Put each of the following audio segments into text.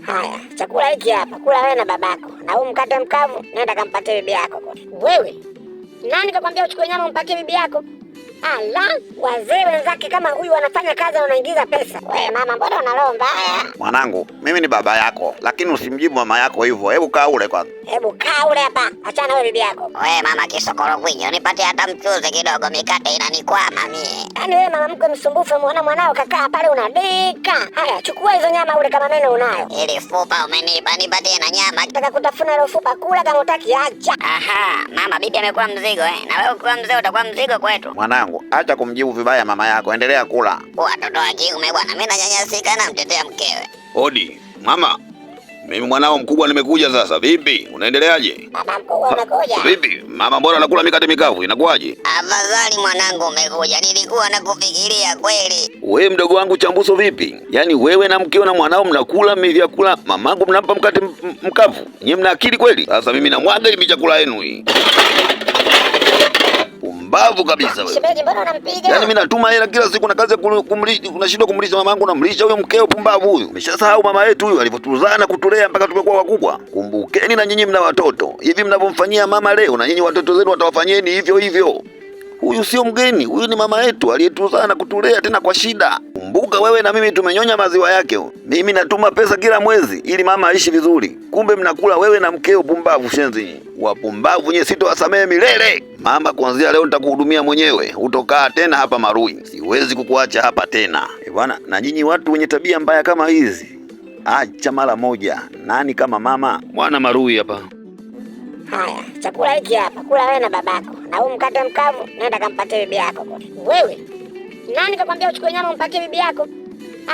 Haya, chakula hiki hapa, kula wewe na babako. Na huu mkate mkavu, nenda kampatie bibi yako. Wewe, nani kakwambia uchukue nyama umpatie bibi yako? Ala, wazee wenzake kama huyu wanafanya kazi na wanaingiza pesa. Wewe mama, mbona una roho mbaya? Mwanangu, mimi ni baba yako, lakini usimjibu mama yako hivyo. Hebu kaa ule kwanza. Hebu kaa ule hapa, achana wewe bibi yako. Wewe mama kisokoro kwinyo, nipatie hata mchuzi kidogo, mikate inanikwama mie. Yaani wewe mama mkwe msumbufu, muona mwanao kakaa pale unadika. Haya, chukua hizo nyama ule kama meno unayo. Ili fupa umenipa, nipatie na nyama. Nataka kutafuna ile fupa, kula kama utaki acha. Aha, mama bibi amekuwa mzigo na wewe ukiwa mzee utakuwa mzigo kwetu. Mwanangu, acha kumjibu vibaya mama yako, endelea kula. Watoto wa kiume bwana, mimi nanyanyasika na mtetea mkewe. Hodi, mama. Mimi mwanao mkubwa nimekuja sasa. Vipi? Unaendeleaje? Baba mkubwa umekuja. Vipi? Mama mbona anakula mikate mikavu? Inakuwaje? Afadhali mwanangu umekuja. Nilikuwa nakufikiria kweli. Wewe mdogo wangu Chambuso vipi? Yaani wewe na mkeo na mwanao mnakula vyakula, mamangu mnampa mkate mkavu. Nyinyi mna akili kweli? Sasa mimi namwaga ile chakula yenu hii. Mbavu kabisa wewe. Shemeji, mbona unampiga? Yaani mimi natuma hela kila siku na kazi ya kumlisha, unashindwa kumlisha mamangu na mlisha huyo mkeo pumbavu huyu. Umeshasahau mama yetu huyu alivyotuzana kutulea mpaka tumekuwa wakubwa. Kumbukeni na nyinyi mna watoto. Hivi mnavyomfanyia mama leo na nyinyi watoto zenu watawafanyeni hivyo hivyo. Huyu sio mgeni, huyu ni mama yetu aliyetuzana kutulea tena kwa shida. Kumbuka wewe na mimi tumenyonya maziwa yake. Mimi natuma pesa kila mwezi ili mama aishi vizuri. Kumbe mnakula wewe na mkeo pumbavu shenzi. Wapumbavu nye sitowasamehe milele. Mama, kuanzia leo nitakuhudumia mwenyewe. Utokaa tena hapa Marui. Siwezi kukuacha hapa tena. Bwana, na nyinyi watu wenye tabia mbaya kama hizi, acha mara moja. Nani kama mama? Mwana Marui hapa. Haya, chakula hiki hapa, kula wewe na babako. Na huu mkate mkavu, nenda kampatie bibi yako. Wewe, nani kakwambia uchukue nyama umpatie bibi yako?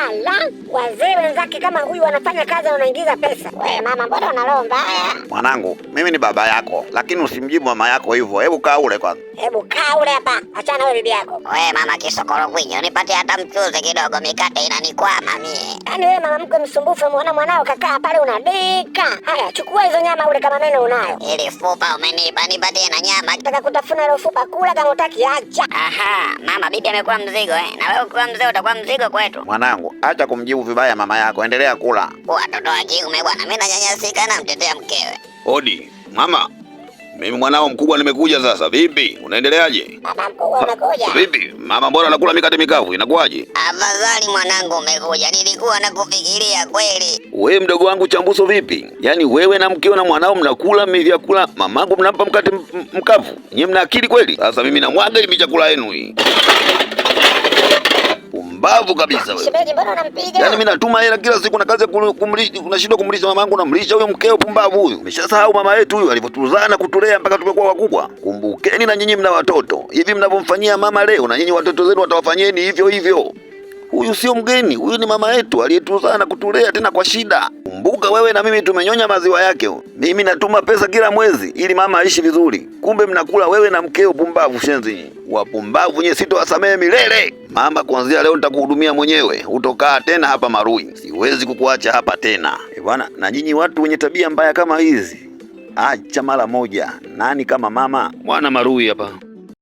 Ala, wazee wenzake kama huyu wanafanya kazi na wanaingiza pesa. Wewe mama, mbona una roho mbaya? Mwanangu, mimi ni baba yako, lakini usimjibu mama yako hivyo. Hebu kaa ule kwanza. Hebu kaa ule hapa, achana wewe bibi yako. Wewe mama kisokoro kwinyo, nipatie hata mchuzi kidogo, mikate inanikwama mie. Yaani wewe mama mkwe msumbufu, muona mwanao kakaa pale unadika. Haya, chukua hizo nyama ule kama meno unayo. Ili fupa umenipa, nipatie na nyama. Nataka kutafuna ile fupa, kula kama utaki acha. Aha, mama bibi amekuwa mzigo na wewe ukiwa mzee utakuwa mzigo kwetu. Mwanangu, acha kumjibu vibaya mama yako, endelea kula. Watoto wa kiume bwana, mimi nanyanyasika na mtetea mkewe. Hodi, mama. Mimi mwanao mkubwa nimekuja sasa. Vipi? Unaendeleaje? Baba mkubwa umekuja. Vipi? Mama mbona anakula mikate mikavu? Inakuwaje? Afadhali mwanangu umekuja. Nilikuwa nakufikiria kweli. Wewe mdogo wangu Chambuso vipi? Yaani wewe na mkeo na mwanao mnakula vyakula, mamangu mnampa mkate mkavu. Nyinyi mna akili kweli? Sasa mimi namwaga ile chakula yenu hii. Mbavu kabisa wewe. Shemeji, mbona unampiga? Yaani mimi natuma hela kila siku na kazi ya kumlisha, unashindwa kumlisha mamangu na mlisha huyo mkeo pumbavu huyu. Umeshasahau mama yetu huyu alivyotuzana kutulea mpaka tumekuwa wakubwa. Kumbukeni na nyinyi mna watoto. Hivi mnavyomfanyia mama leo na nyinyi watoto zenu watawafanyeni hivyo hivyo. Huyu sio mgeni, huyu ni mama yetu aliyetuzana kutulea tena kwa shida. Kumbuka wewe na mimi tumenyonya maziwa yake. Mimi natuma pesa kila mwezi ili mama aishi vizuri. Kumbe mnakula wewe na mkeo pumbavu shenzi. Wapumbavu nye sitowasamehe milele. Mama, kuanzia leo nitakuhudumia mwenyewe. Utokaa tena hapa Marui. Siwezi kukuacha hapa tena. Bwana, na nyinyi watu wenye tabia mbaya kama hizi, acha mara moja. Nani kama mama? Mwana Marui hapa.